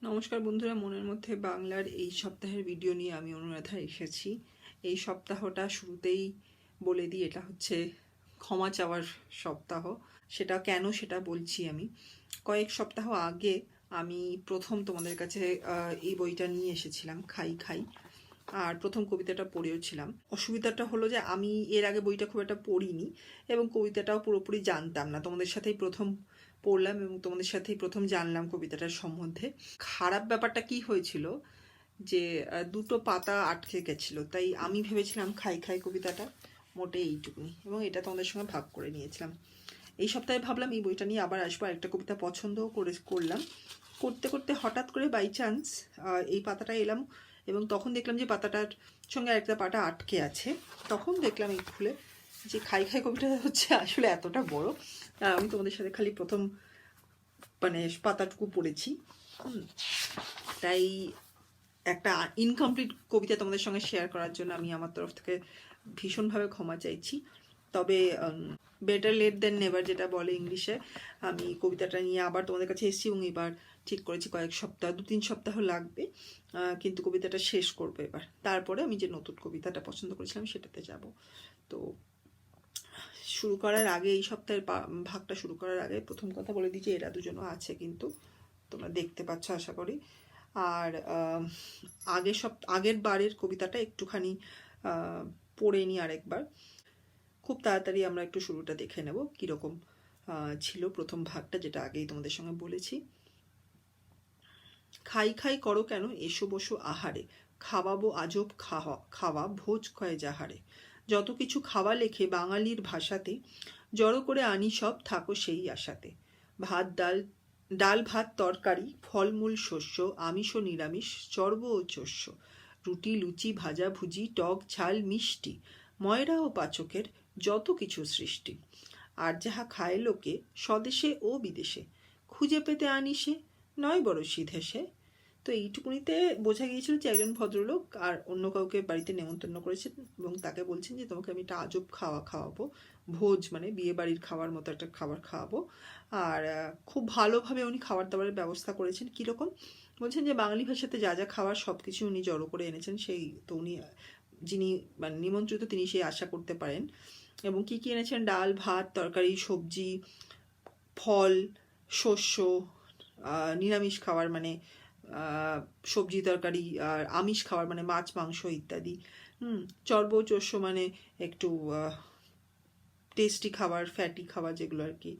নমস্কার বন্ধুরা, মনের মধ্যে বাংলার এই সপ্তাহের ভিডিও নিয়ে আমি অনুরাধা এসেছি। এই সপ্তাহটা শুরুতেই বলে দিই, এটা হচ্ছে ক্ষমা চাওয়ার সপ্তাহ। সেটা কেন সেটা বলছি আমি। কয়েক সপ্তাহ আগে আমি প্রথম তোমাদের কাছে এই বইটা নিয়ে এসেছিলাম, খাই খাই, আর প্রথম কবিতাটা পড়েওছিলাম। অসুবিধাটা হলো যে আমি এর আগে বইটা খুব একটা পড়িনি এবং কবিতাটাও পুরোপুরি জানতাম না। তোমাদের সাথেই প্রথম পড়লাম এবং তোমাদের সাথেই প্রথম জানলাম কবিতাটার সম্বন্ধে। খারাপ ব্যাপারটা কি হয়েছিল যে দুটো পাতা আটকে গেছিলো, তাই আমি ভেবেছিলাম খাই খাই কবিতাটা মোটে এইটুকুনি, এবং এটা তোমাদের সঙ্গে ভাগ করে নিয়েছিলাম। এই সপ্তাহে ভাবলাম এই বইটা নিয়ে আবার আসবো। একটা কবিতা পছন্দও করলাম। করতে করতে হঠাৎ করে বাই চান্স এই পাতাটা এলাম এবং তখন দেখলাম যে পাতাটার সঙ্গে আরেকটা পাতা আটকে আছে। তখন দেখলাম এই খুলে যে খাই খাই কবিতা হচ্ছে আসলে এতটা বড়। আমি তোমাদের সাথে খালি প্রথম পাতাটুকু পড়েছি, তাই একটা ইনকমপ্লিট কবিতা তোমাদের সঙ্গে শেয়ার করার জন্য আমি আমার তরফ থেকে ভীষণভাবে ক্ষমা চাইছি। তবে বেটার লেট দেন নেভার যেটা বলে ইংলিশে, আমি কবিতাটা নিয়ে আবার তোমাদের কাছে এসেছি এবং এবার ঠিক করেছি কয়েক সপ্তাহ, 2-3 সপ্তাহ লাগবে, কিন্তু কবিতাটা শেষ করবো এবার। তারপরে আমি যে নতুন কবিতাটা পছন্দ করেছিলাম সেটাতে যাব। তো শুরু করার আগে, এই সপ্তাহের ভাগটা শুরু করার আগে প্রথম কথা বলে দিই যে এরা দুজনও আছে, কিন্তু তোমরা দেখতে পাচ্ছ আশা করি। আর আগের বারের কবিতাটা একটুখানি পড়ে নিই আরেকবার। খুব তাড়াতাড়ি আমরা একটু শুরুটা দেখে নেব কীরকম ছিল প্রথম ভাগটা, যেটা আগেই তোমাদের সঙ্গে বলেছি। খাই খাই করো কেন, এসো বসো আহারে, খাওয়াবো আজব খাওয়া ভোজ কয় যাহারে। যত কিছু খাওয়া লেখে বাঙালির ভাষাতে, জড়ো করে আনি সব থাকো সেই আশাতে। ভাত ডাল ভাত তরকারি, ফলমূল শস্য, আমিষ ও নিরামিষ, চর্ব ও চস্য, রুটি লুচি ভাজা ভুজি, টক ঝাল মিষ্টি, ময়রা ও পাচকের যত কিছু সৃষ্টি। আর যাহা খায় লোকে স্বদেশে ও বিদেশে, খুঁজে পেতে আনি সে নয় বড় সিধেসে। তো এইটুকুনিতে বোঝা গিয়েছিল যে একজন ভদ্রলোক আর অন্য কাউকে বাড়িতে নেমন্তন্ন করেছেন এবং তাকে বলছেন যে তোমাকে আমি একটা আজব খাওয়াবো, ভোজ মানে বিয়ে বাড়ির খাওয়ার মতো একটা খাবার খাওয়াবো। আর খুব ভালোভাবে উনি খাবার দাবারের ব্যবস্থা করেছেন। কীরকম বলছেন যে বাঙালি ভাষাতে যা যা খাওয়ার সব কিছু উনি জড়ো করে এনেছেন, সেই তো উনি যিনি মানে নিমন্ত্রিত তিনি সেই আশা করতে পারেন। এবং কি কি এনেছেন, ডাল ভাত তরকারি সবজি, ফল শস্য, নিরামিষ খাবার মানে সবজি তরকারি, আর আমিষ খাবার মানে মাছ মাংস ইত্যাদি, চর্ব চস্য মানে একটু টেস্টি খাবার, ফ্যাটি খাবার যেগুলো আর কি।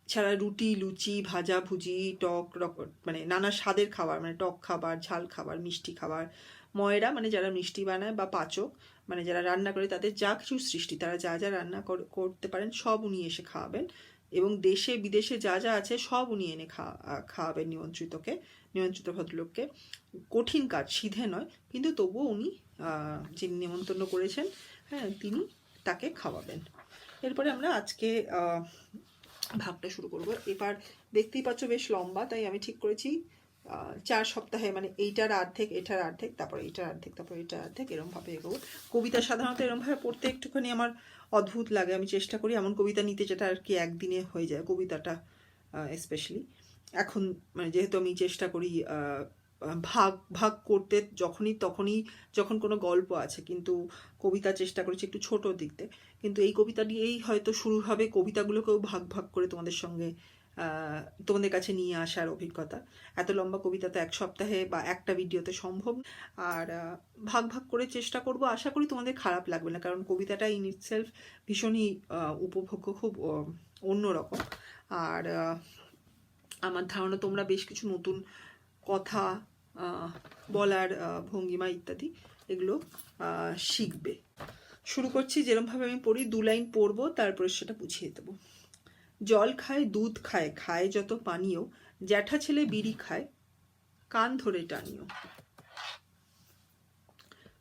ছাড়া রুটি লুচি ভাজা ভুজি, টক মানে নানা স্বাদের খাবার, মানে টক খাবার, ঝাল খাবার, মিষ্টি খাবার। ময়রা মানে যারা মিষ্টি বানায়, বা পাচক মানে যারা রান্না করে, তাদের যা কিছু সৃষ্টি, তারা যা যা রান্না করতে পারেন সব উনি এসে খাওয়াবেন। এবং দেশে বিদেশে যা যা আছে সব উনি এনে খাওয়াবেন নিমন্ত্রিত ভদ্রলোককে। কঠিন কাজ, সিধে নয়, কিন্তু তবুও উনি যিনি নিমন্ত্রণ করেছেন, হ্যাঁ, তিনি তাকে খাওয়াবেন। এরপরে আমরা আজকে ভাগটা শুরু করব। এবার দেখতেই পাচ্ছ বেশ লম্বা, তাই আমি ঠিক করেছি 4 সপ্তাহে, মানে এইটার অর্ধেক, এটার অর্ধেক, তারপর এইটার অর্ধেক, তারপর এটার অর্ধেক, এরমভাবে এগোবো। কবিতা সাধারণত এরমভাবে পড়তে একটুখানি আমার অদ্ভুত লাগে। আমি চেষ্টা করি এমন কবিতা নিতে যেটা আর কি একদিনে হয়ে যায়, কবিতাটা স্পেশালি। এখন মানে যেহেতু আমি চেষ্টা করি ভাগ ভাগ করতে তখনই যখন কোনো গল্প আছে, কিন্তু কবিতা চেষ্টা করেছি একটু ছোট দিকতে। কিন্তু এই কবিতা দিয়েই হয়তো শুরু হবে কবিতাগুলোকেও ভাগ ভাগ করে তোমাদের কাছে নিয়ে আসার অভিজ্ঞতা। এত লম্বা কবিতা তো এক সপ্তাহে বা একটা ভিডিওতে সম্ভব। আর ভাগ ভাগ করে চেষ্টা করব, আশা করি তোমাদের খারাপ লাগবে না, কারণ কবিতাটা ইন ইটসেলফ ভীষণই উপভোগ্য, খুব অন্যরকম। আর আমার ধারণা তোমরা বেশ কিছু নতুন কথা বলার ভঙ্গিমা ইত্যাদি এগুলো শিখবে। শুরু করছি। যেরমভাবে আমি পড়ি 2 লাইন পড়বো, তারপরে সেটা বুঝিয়ে দেবো। জল খায় দুধ খায়, খায় যত পানীয়, জ্যাঠা ছেলে বিড়ি খায়, কান ধরে টানিও।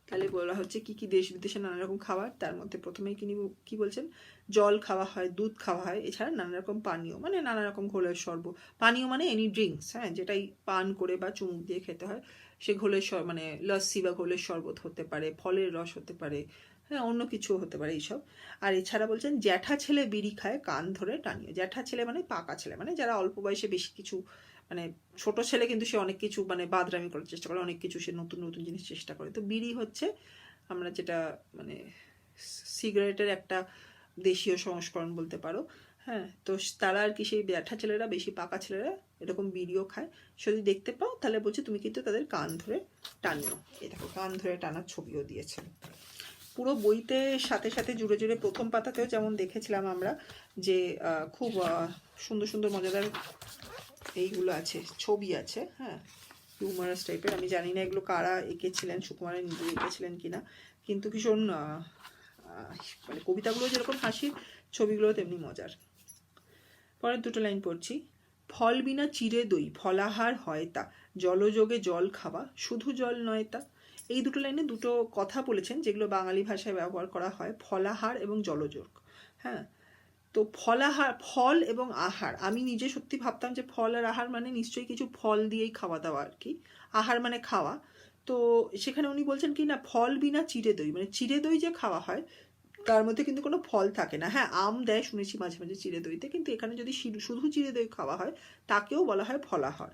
তাহলে বলা হচ্ছে কি কি দেশ বিদেশে নানা রকম খাবার, তার মধ্যে প্রথমেই কি বলছেন, জল খাওয়া হয়, দুধ খাওয়া হয়, এছাড়া নানা রকম পানীয় মানে নানা রকম ঘোলের শরবত। পানীয় মানে এনি ড্রিঙ্কস, হ্যাঁ, যেটাই পান করে বা চুমুক দিয়ে খেতে হয়, সে ঘোলের মানে লস্যি বা ঘোলের শরবত হতে পারে, ফলের রস হতে পারে, হ্যাঁ, অন্য কিছু হতে পারে এইসব। আর এছাড়া বলছেন জ্যাঠা ছেলে বিড়ি খায়, কান ধরে টানিও। জ্যাঠা ছেলে মানে পাকা ছেলে, মানে যারা অল্প বয়সে বেশি কিছু মানে ছোট ছেলে কিন্তু সে অনেক কিছু মানে বাদরামি করার চেষ্টা করে, অনেক কিছু সে নতুন নতুন জিনিস চেষ্টা করে। তো বিড়ি হচ্ছে আমরা যেটা মানে সিগারেটের একটা দেশীয় সংস্করণ বলতে পারো। হ্যাঁ, তো তারা আর কি সেই ব্যাঠা ছেলেরা, বেশি পাকা ছেলেরা এরকম বিড়িও খায়। যদি দেখতে পাও তাহলে বলছে তুমি কিন্তু তাদের কান ধরে টানিও। এই দেখো কান ধরে টানার ছবিও দিয়েছেন। পুরো বইতে সাথে সাথে জুড়ে জুড়ে প্রথম পাতাতেও যেমন দেখেছিলাম আমরা যে খুব সুন্দর সুন্দর মজাদার এইগুলো আছে, ছবি আছে। হ্যাঁ, হিউমারাস টাইপের। আমি জানি না এগুলো কারা এঁকেছিলেন, সুকুমারের নিজে এঁকেছিলেন কিনা, কিন্তু ভীষণ মানে কবিতাগুলো যেরকম হাসির, ছবিগুলো তেমনি মজার। পরের দুটো লাইন পড়ছি। ফল বিনা চিড়ে দই ফলাহার হয় তা, জলযোগে জল খাওয়া শুধু জল নয় তা। এই দুটো লাইনে দুটো কথা বলেছেন যেগুলো বাঙালি ভাষায় ব্যবহার করা হয়, ফলাহার এবং জলযোগ। হ্যাঁ, তো ফলাহার, ফল এবং আহার, আমি নিজে সত্যি ভাবতাম যে ফল আর আহার মানে নিশ্চয়ই কিছু ফল দিয়েই খাওয়া দাওয়া আর কি, আহার মানে খাওয়া। তো সেখানে উনি বলছেন কি না, ফল বিনা চিড়ে দই, মানে চিড়ে দই যে খাওয়া হয় তার মধ্যে কিন্তু কোনো ফল থাকে না। হ্যাঁ, আম দেয় শুনেছি মাঝে মাঝে চিড়ে দইতে, কিন্তু এখানে যদি শুধু চিড়ে দই খাওয়া হয় তাকেও বলা হয় ফলাহার।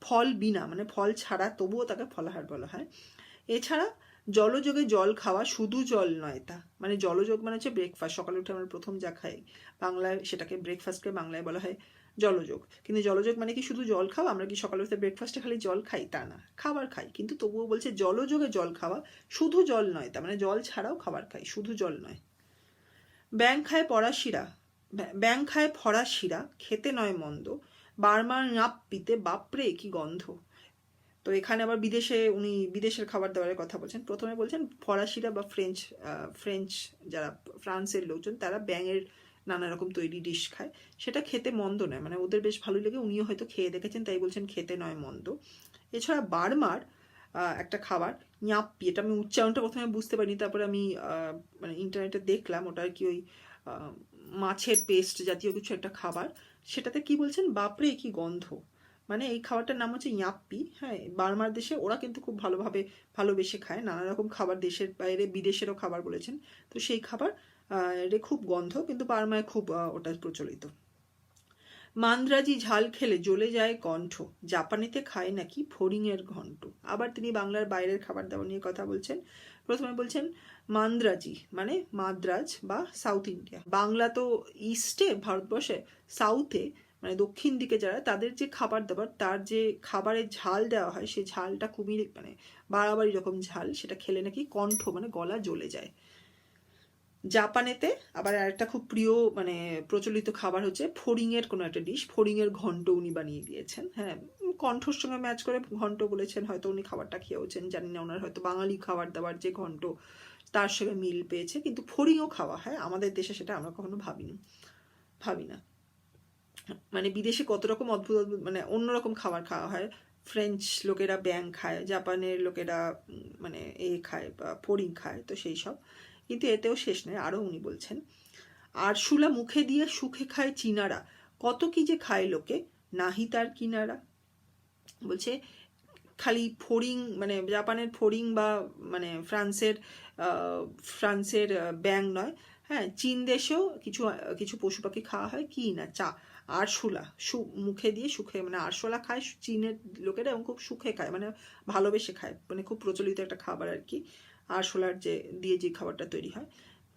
ফল বিনা মানে ফল ছাড়া, তবুও তাকে ফলাহার বলা হয়। এছাড়া জলযোগে জল খাওয়া শুধু জল নয় তা, মানে জলযোগ মানে হচ্ছে ব্রেকফাস্ট, সকালে উঠে আমরা প্রথম যা খাই বাংলায় সেটাকে ব্রেকফাস্টকে বাংলায় বলা হয় জলযোগ। কিন্তু জলযোগ মানে কি শুধু জল খাওয়া? আমরা কি সকালে উঠে ব্রেকফাস্টে খালি জল খাই? তা না, খাবার খাই, কিন্তু তবুও বলছে জলযোগে জল খাওয়া শুধু জল নয় তা, মানে জল ছাড়াও খাবার খাই, শুধু জল নয়। ব্যাং খায় পড়াশিরা, ব্যাং খায় ফরাসিরা খেতে নয় মন্দ, বারবার নাপ পিতে বাপরে কি গন্ধ। তো এখানে আবার বিদেশে উনি বিদেশের খাবার দাবারের কথা বলছেন। প্রথমে বলছেন ফরাসিরা বা ফ্রেঞ্চ যারা ফ্রান্সের লোকজন তারা ব্যাঙের নানা রকম তৈরি ডিশ খায়, সেটা খেতে মন্দ নয়, মানে ওদের বেশ ভালোই লাগে, উনিও হয়তো খেয়ে দেখেছেন তাই বলছেন খেতে নয় মন্দ। এছাড়া বার্মার একটা খাবার ইয়াপ্পি, এটা আমি উচ্চারণটা প্রথমে বুঝতে পারিনি, তারপরে আমি মানে ইন্টারনেটে দেখলাম ওটা আর কি ওই মাছের পেস্ট জাতীয় কিছু একটা খাবার। সেটাতে কি বলছেন, বাপরে কি গন্ধ, মানে এই খাবারটার নাম হচ্ছে ইয়াপ্পি। হ্যাঁ, বার্মার দেশে ওরা কিন্তু খুব ভালোবেসে খায় নানা রকম খাবার, দেশের বাইরে বিদেশেরও খাবার বলেছেন। তো সেই খাবার এটা খুব গন্ধ, কিন্তু বার্মায় খুব ওটা প্রচলিত। মান্দ্রাজি ঝাল খেলে জ্বলে যায় কণ্ঠ, জাপানিতে খায় নাকি ফড়িংয়ের ঘন্ট। আবার তিনি বাংলার বাইরের খাবার দাবার নিয়ে কথা বলছেন। প্রথমে বলছেন মান্দ্রাজি মানে মাদ্রাজ বা সাউথ ইন্ডিয়া। বাংলা তো ইস্টে ভারতবর্ষে, সাউথে মানে দক্ষিণ দিকে যারা, তাদের যে খাবার দাবার, তার যে খাবারের ঝাল দেওয়া হয় সেই ঝালটা খুবই মানে বাড়াবাড়ি রকম ঝাল, সেটা খেলে নাকি কণ্ঠ মানে গলা জ্বলে যায়। জাপানেতে আবার আরেকটা খুব প্রিয় মানে প্রচলিত খাবার হচ্ছে ফড়িংয়ের কোনো একটা ডিশ, ফড়িংয়ের ঘন্ট উনি বানিয়ে দিয়েছেন। হ্যাঁ, কণ্ঠর সঙ্গে ম্যাচ করে ঘন্ট বলেছেন, হয়তো উনি খাবারটা খেয়েওছেন, জানি না, ওনার হয়তো বাঙালি খাবার দাবার যে ঘন্ট তার সঙ্গে মিল পেয়েছে। কিন্তু ফড়িংও খাওয়া হয় আমাদের দেশে, সেটা আমরা কখনো ভাবি না। মানে বিদেশে কত রকম অদ্ভুত অদ্ভুত মানে অন্যরকম খাবার খাওয়া হয়। ফ্রেঞ্চ লোকেরা ব্যাং খায়, জাপানের লোকেরা মানে খায় বা ফড়িং খায়, তো সেই সব। কিন্তু এতেও শেষ নয়, আরও উনি বলছেন, আরশুলা মুখে দিয়ে সুখে খায় চীনারা, কত কি যে খায় লোকে নাহি তার কিনারা। বলছে খালি ফড়িং মানে জাপানের ফড়িং বা মানে ফ্রান্সের ব্যাং নয়, হ্যাঁ, চীন দেশেও কিছু পশু পাখি খাওয়া হয়, কি না, আরশোলা মুখে দিয়ে সুখে, মানে আরশোলা খায় চীনের লোকেরা এবং খুব সুখে খায়, মানে ভালোবেসে খায়, মানে খুব প্রচলিত একটা খাবার আর কি, আরশোলার দিয়ে যে খাবারটা তৈরি হয়।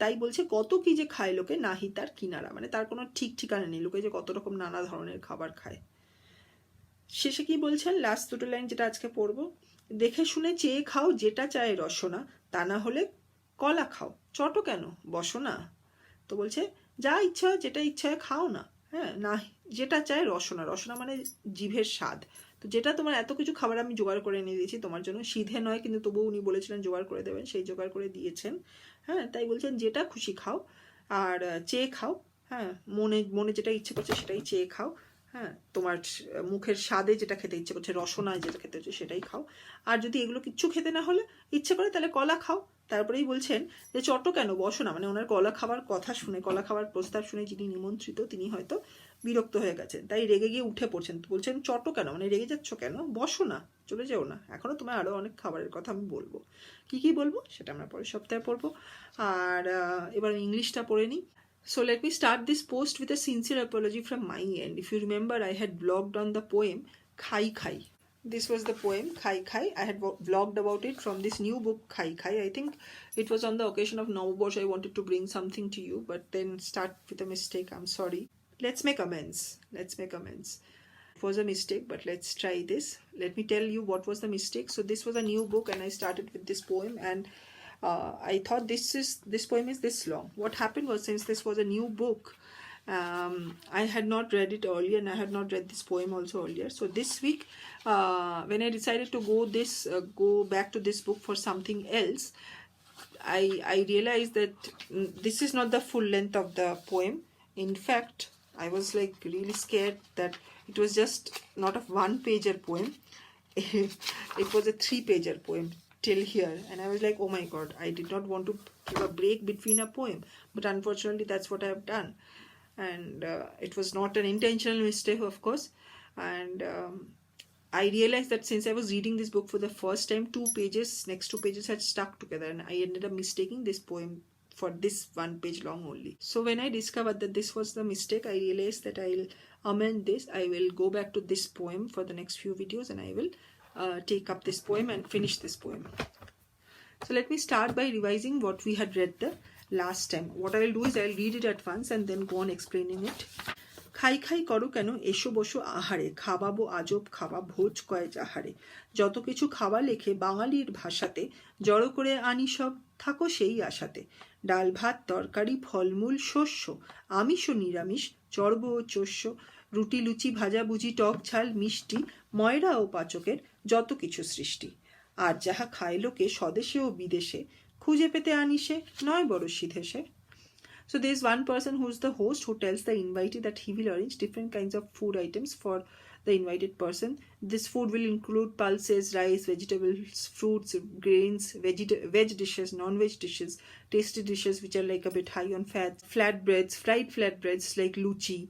তাই বলছে কত কি যে খায় লোকে নাহি তার কিনারা, মানে তার কোনো ঠিক ঠিকানা নেই, লোকে যে কত রকম নানা ধরনের খাবার খায়। শেষে কি বলছেন, লাস্ট দুটো লাইন যেটা আজকে পড়বো, দেখে শুনে চেয়ে খাও যেটা চায় রসনা, তা না হলে কলা খাও, চটো কেন বসো না। তো বলছে যা ইচ্ছা হয় যেটা ইচ্ছা হয় খাও না, হ্যাঁ, না যেটা চায় রসনা, রসনা মানে জিভের স্বাদ। তো যেটা তোমার এত কিছু খাবার আমি জোগাড় করে এনে দিয়েছি তোমার জন্য, সিধে নয় কিন্তু তবুও উনি বলেছিলেন জোগাড় করে দেবেন, সেই জোগাড় করে দিয়েছেন। হ্যাঁ, তাই বলছেন যেটা খুশি খাও আর চেয়ে খাও। হ্যাঁ, মনে যেটা ইচ্ছে করছে সেটাই চেয়ে খাও। হ্যাঁ, তোমার মুখের স্বাদে যেটা খেতে ইচ্ছে করছে, রসনায় যেটা খেতে হচ্ছে সেটাই খাও। আর যদি এগুলো কিচ্ছু খেতে না হলে ইচ্ছে করে তাহলে কলা খাও। তারপরেই বলছেন যে চটো কেন বসো না, মানে ওনার কলা খাবার কথা শুনে, কলা খাবার প্রস্তাব শুনে যিনি নিমন্ত্রিত তিনি হয়তো বিরক্ত হয়ে গেছেন, তাই রেগে গিয়ে উঠে পড়ছেন। বলছেন চটো কেন, মানে রেগে যাচ্ছ কেন, বসো না, চলে যেও না, এখনো তোমার আরো অনেক খাবারের কথা আমি বলবো। কি বলবো সেটা আমরা পরের সপ্তাহে পড়বো। আর এবার ইংলিশটা পড়ে নিই। So let me start this post with a sincere apology from my end. If you remember, I had blogged on the poem KhaiKhai. This was the poem KhaiKhai. I had vlogged about it from this new book KhaiKhai. I think it was on the occasion of Navabosh. I wanted to bring something to you, but then start with a mistake. I'm sorry. Let's make amends. Let's make amends. It was a mistake, but let's try this. Let me tell you what was the mistake. So this was a new book and I started with this poem, and I thought this poem is this long. What happened was, since this was a new book, I had not read it earlier, and I had not read this poem also earlier. So this week, when I decided to go back to this book for something else, I realized that this is not the full length of the poem. In fact, I was like really scared that it was just not a 1-pager poem. It was a 3-pager poem till here, and I was like, oh my god, I did not want to give a break between a poem, but unfortunately that's what I have done. And it was not an intentional mistake, of course. And I realized that since I was reading this book for the first time, next two pages had stuck together, and I ended up mistaking this poem for this 1 page long only. So when I discovered that this was the mistake, I realized that I'll amend this. I will go back to this poem for the next few videos, and I will take up this poem and finish this poem. So let me start by revising what we had read the last time. What I will do is I will read it at once and then go on explaining it. খাই খাই করো কেন এসো বসো আহারে, খাওয়াবো আজব খাওয়া ভোজ কয় যাহারে, যত কিছু খাওয়া লেখে বাঙালির ভাষাতে, জড়ো করে আনি সব থাকো সেই আশাতে, ডাল ভাত তরকারি ফলমূল শস্য, আমিষ ও নিরামিষ চর্ব ও চস্য, রুটি লুচি ভাজা ভুজি টক ঝাল মিষ্টি, ময়রা ও পাচকের যত কিছু সৃষ্টি, আর যাহা খায় লোকে স্বদেশে ও বিদেশে, খুঁজে পেতে আনিসে নয় বড় সিধেসে. So there is one person who is the host who tells the invitee that he will arrange different kinds of food items for the invited person. This food will include pulses, rice, vegetables, fruits, grains, veg dishes, non-veg dishes, tasty dishes which are like a bit high on fat, flatbreads, fried flatbreads like luchi,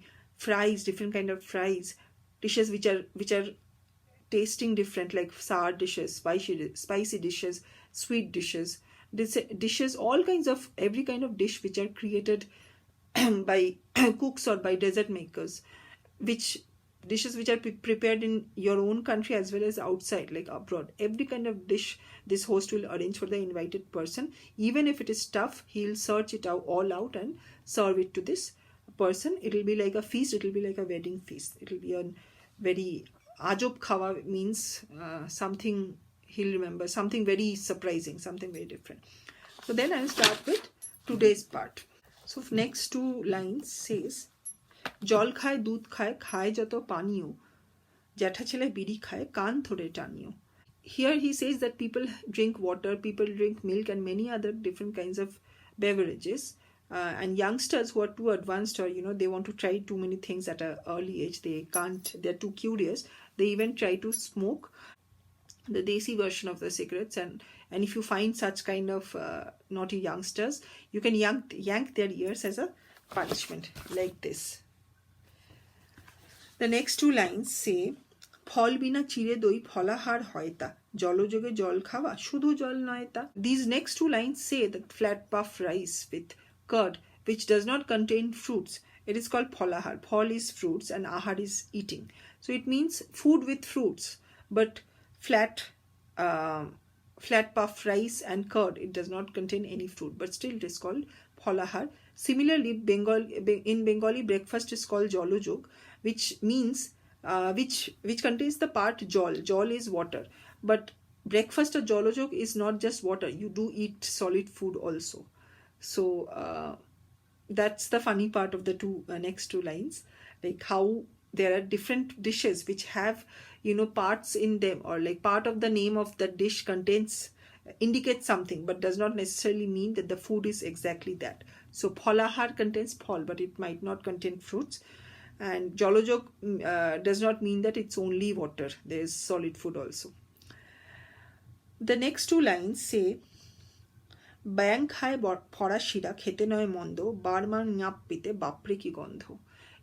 fries, different kind of fries, dishes which are tasting different like sour dishes, spicy dishes, sweet dishes. Dishes, all kinds of every kind of dish which are created by cooks or by dessert makers, which dishes which are prepared in your own country as well as outside, like abroad. Every kind of dish this host will arrange for the invited person. Even if it is tough, he'll search it out all out and serve it to this person. It will be like a feast. It will be like a wedding feast. It will be a very ajob khawa, means something he'll remember, something very surprising, something very different. So then I'll start with today's part. So next 2 lines says, জল খায় দুধ খায় খায় যত পানীয়, জ্যাঠা ছেলে বিড়ি খায় কান ধরে টানিও. Here he says that people drink water, people drink milk and many other different kinds of beverages, and youngsters who are too advanced, or they want to try too many things at an early age, they're too curious, they even try to smoke the desi version of the cigarettes, and if you find such kind of naughty youngsters, you can yank their ears as a punishment, like this. The next 2 lines say, ফল বিনা চিড়ে দই ফলাহার হয় তা, জলযোগে জল খাওয়া শুধু জল নয় তা. These next 2 lines say that flat puff rice with curd which does not contain fruits, it is called phalahar. Phal is fruits and ahar is eating, so it means food with fruits. But flat puff rice and curd, it does not contain any fruit, but still it is called phalahar. Similarly, in Bengali, breakfast is called jolojog, which means which contains the part jol. Jol is water, but breakfast or jolojog is not just water. You do eat solid food also. So that's the funny part of the next 2 lines, like how there are different dishes which have parts in them, or like part of the name of the dish indicates something but does not necessarily mean that the food is exactly that. So phalahar contains phal, but it might not contain fruits, and jolojog does not mean that it's only water. There is solid food also. The next 2 lines say, ব্যাং খায় ফরাসিরা খেতে নয় মন্দ, বারবার ঞাপ পেতে বাপরে কি গন্ধ.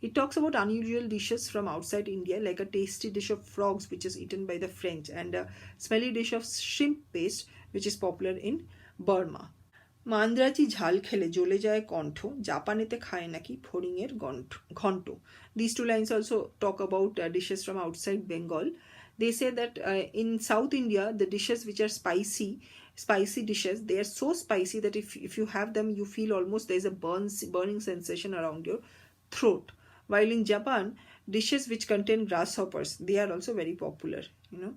It talks about unusual dishes from outside India, like a tasty dish of frogs which is eaten by the French, and a smelly dish of shrimp paste which is popular in Burma. Madrasi ঝাল খেলে জ্বলে যায় কণ্ঠ, জাপানেতে খায় নাকি ফড়িংয়ের ঘন্ট. These two lines also talk about dishes from outside Bengal. They say that in South India, the dishes which are spicy dishes, they are so spicy that if you have them, you feel almost there is a burning sensation around your throat. While in Japan, dishes which contain grasshoppers, they are also very popular, you know.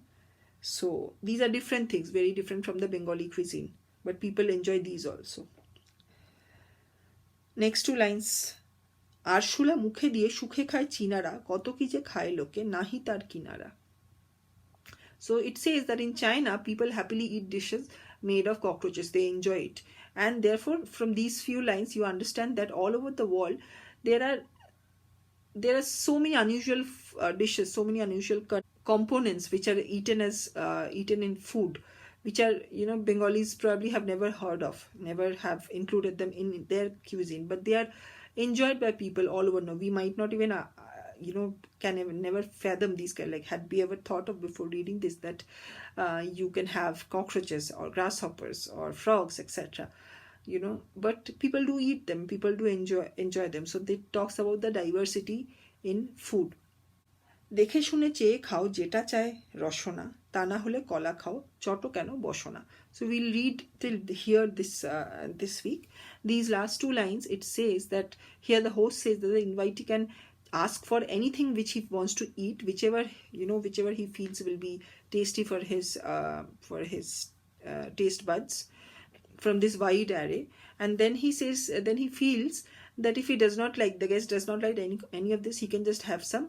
So these are different things, very different from the Bengali cuisine, but people enjoy these also. Next two lines. আরশোলা মুখে দিয়ে সুখে খায় চীনারা, কত কি যে খায় লোকে নাহি তার কিনারা. So it says that in China, people happily eat dishes made of cockroaches. They enjoy it. And therefore, from these few lines, you understand that all over the world, there are so many unusual dishes, so many unusual components which are eaten in food, which are, you know, Bengalis probably have never heard of, never have included them in their cuisine, but they are enjoyed by people all over. No, we might not even you know, can never fathom these kind, like, had we ever thought of before reading this that you can have cockroaches or grasshoppers or frogs, etc., you know, but people do eat them, people do enjoy them. So it talks about the diversity in food. দেখে শুনে চেয়ে খাও যেটা চায় রসনা, তা না হলে কলা খাও চট কেন বসনা. So we'll read till here this week. These last two lines, it says that here the host says that the invitee can ask for anything which he wants to eat, whichever he feels will be tasty for his taste buds from this wide array. And then he says, then he feels that if he does not like, the guest does not like any of this, he can just have some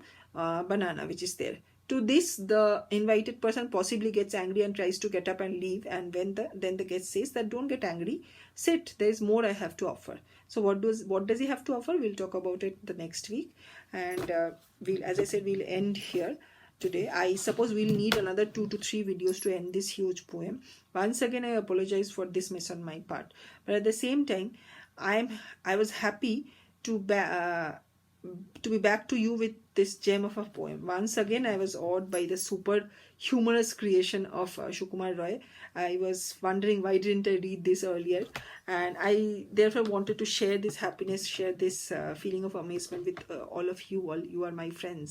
banana which is there. To this, the invited person possibly gets angry and tries to get up and leave, and then the guest says that don't get angry, sit, there is more I have to offer. So what does he have to offer? We'll talk about it the next week. And as I said, we'll end here today. I suppose we'll need another 2 to 3 videos to end this huge poem. Once again, I apologize for this mess on my part, but at the same time, I was happy to be back to you with this gem of a poem. Once again, I was awed by the super humorous creation of Sukumar Roy. I was wondering why didn't I read this earlier, and I therefore wanted to share this happiness, share this feeling of amazement with all of you. All you are my friends.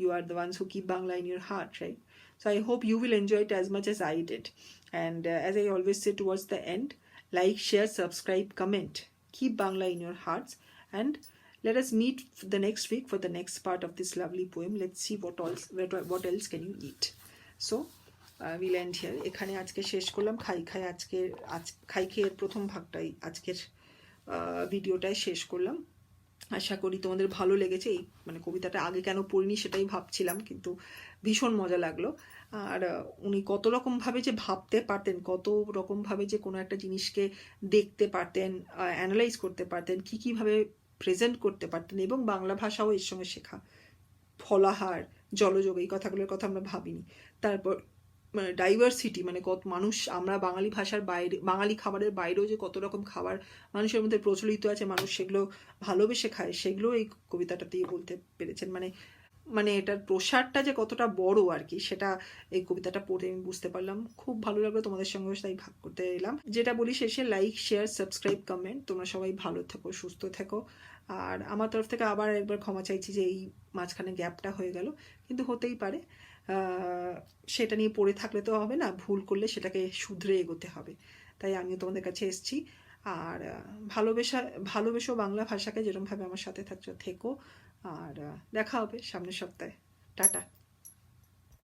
You are the ones who keep Bangla in your heart, right? So I hope you will enjoy it as much as I did. And as I always say towards the end, like, share, subscribe, comment. Keep Bangla in your hearts, and let us meet the next week for the next part of this lovely poem. Let's see what else can you eat. So we'll end here. এখানে আজকে শেষ করলাম খাইখাই এর প্রথম ভাগটাই আজকের ভিডিওটাই শেষ করলাম। আশা করি তোমাদের ভালো লেগেছে। এই মানে কবিতাটা আগে কেন পড়িনি সেটাই ভাবছিলাম, কিন্তু ভীষণ মজা লাগলো। আর উনি কত রকমভাবে যে ভাবতে পারতেন, কত রকমভাবে যে কোনো একটা জিনিসকে দেখতে পারতেন, অ্যানালাইজ করতে পারতেন, কীভাবে প্রেজেন্ট করতে পারতেন, এবং বাংলা ভাষাও এর সঙ্গে শেখা, ফলাহার, জলযোগ, এই কথাগুলোর কথা আমরা ভাবিনি। তারপর মানে ডাইভার্সিটি, মানে কত মানুষ, আমরা বাঙালি ভাষার বাইরে, বাঙালি খাবারের বাইরেও যে কত রকম খাবার মানুষের মধ্যে প্রচলিত আছে, মানুষ সেগুলো ভালোবেসে খায়, সেগুলো এই কবিতাটা দিয়ে বলতে পেরেছেন। মানে এটার প্রসারটা যে কতটা বড় আর কি, সেটা এই কবিতাটা পড়ে আমি বুঝতে পারলাম। খুব ভালো লাগলো, তোমাদের সঙ্গে তাই ভাগ করতে এলাম। যেটা বলি শেষে, লাইক, শেয়ার, সাবস্ক্রাইব, কমেন্ট। তোমরা সবাই ভালো থেকো, সুস্থ থেকো। আর আমার তরফ থেকে আবার একবার ক্ষমা চাইছি যে এই মাঝখানে গ্যাপটা হয়ে গেল, কিন্তু হতেই পারে। সেটা নিয়ে পড়ে থাকলে তো হবে না, ভুল করলে সেটাকে শুধরে এগোতে হবে। তাই আমিও তোমাদের কাছে এসেছি। আর ভালোবেসো বাংলা ভাষাকে, যেরকমভাবে আমার সাথে থেকো। আর দেখা হবে সামনের সপ্তাহে। টাটা।